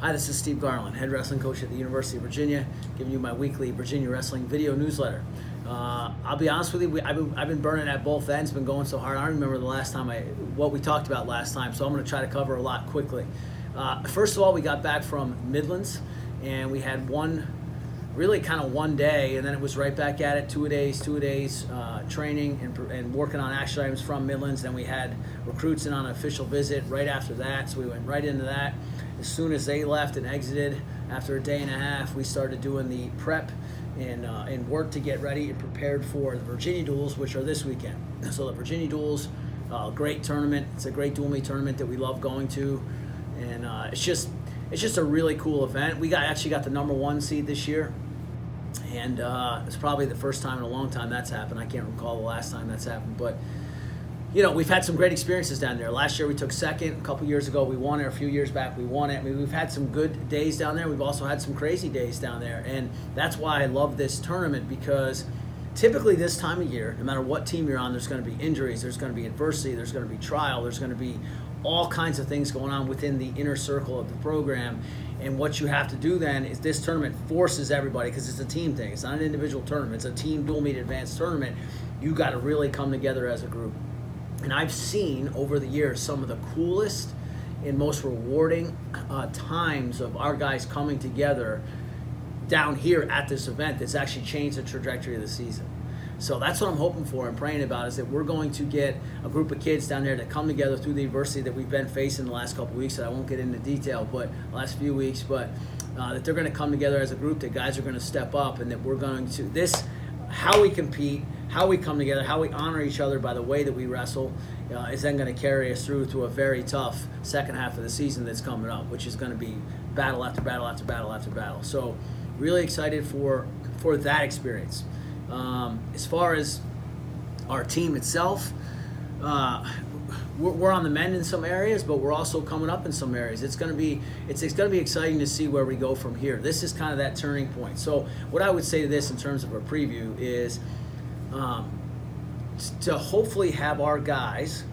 Hi, this is Steve Garland, head wrestling coach at the University of Virginia, giving you my weekly Virginia wrestling video newsletter. I'll be honest with you, I've been burning at both ends, been going so hard. I don't remember the last time what we talked about last time, so I'm going to try to cover a lot quickly. First of all, we got back from Midlands, and we had one day, and then it was right back at it, two a days, training and working on action items from Midlands. Then we had recruits in on an official visit right after that, so we went right into that. As soon as they left and exited, after a day and a half, we started doing the prep and work to get ready and prepared for the Virginia Duels, which are this weekend. So the Virginia Duels, great tournament. It's a great dual meet tournament that we love going to, and it's just a really cool event. We actually got the #1 seed this year, and it's probably the first time in a long time that's happened. I can't recall the last time that's happened, but you know, we've had some great experiences down there. Last year we took second. A couple years ago we won it. A few years back we won it. I mean, we've had some good days down there. We've also had some crazy days down there, and that's why I love this tournament, because typically this time of year, no matter what team you're on, there's going to be injuries, there's going to be adversity, there's going to be trial, there's going to be all kinds of things going on within the inner circle of the program. And what you have to do then is this tournament forces everybody, because it's a team thing. It's not an individual tournament. It's a team dual meet advanced tournament. You got to really come together as a group. And I've seen over the years some of the coolest and most rewarding times of our guys coming together down here at this event that's actually changed the trajectory of the season. So that's what I'm hoping for and praying about, is that we're going to get a group of kids down there that come together through the adversity that we've been facing the last couple of weeks, that I won't get into detail, but last few weeks, but that they're going to come together as a group, that guys are going to step up, and that we're going to, how we compete, how we come together, how we honor each other by the way that we wrestle, is then going to carry us through to a very tough second half of the season that's coming up, which is going to be battle after battle after battle after battle. So really excited for that experience. As far as our team itself, we're on the mend in some areas, but we're also coming up in some areas. It's going to be exciting to see where we go from here. This is kind of that turning point. So what I would say to this in terms of a preview is to hopefully have our guys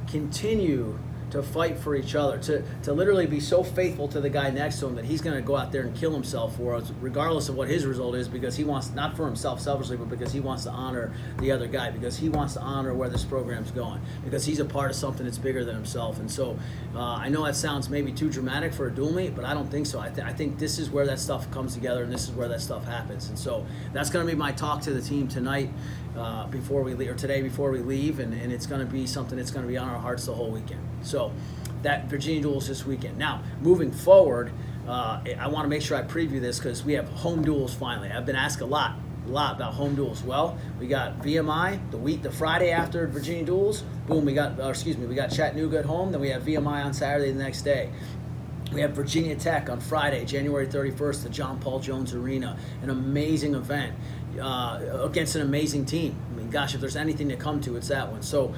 continue to fight for each other, to literally be so faithful to the guy next to him that he's going to go out there and kill himself for us, regardless of what his result is, because he wants, not for himself selfishly, but because he wants to honor the other guy, because he wants to honor where this program's going, because he's a part of something that's bigger than himself. And so I know that sounds maybe too dramatic for a dual meet, but I don't think so. I think this is where that stuff comes together, and this is where that stuff happens. And so that's going to be my talk to the team tonight before we leave, or today before we leave, and it's going to be something that's going to be on our hearts the whole weekend. So that Virginia Duels this weekend. Now, moving forward, I want to make sure I preview this, because we have home duels finally. I've been asked a lot about home duels. Well, we got VMI the Friday after Virginia Duels. Boom, we got Chattanooga at home. Then we have VMI on Saturday the next day. We have Virginia Tech on Friday, January 31st, at John Paul Jones Arena. An amazing event against an amazing team. I mean, gosh, if there's anything to come to, it's that one. So,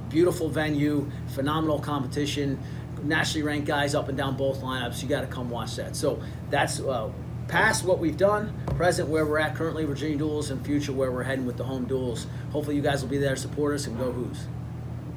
beautiful venue, phenomenal competition, nationally ranked guys up and down both lineups. You got to come watch that. So that's past what we've done, present where we're at currently, Virginia Duels, and future where we're heading with the home duels. Hopefully you guys will be there to support us, and go Hoos.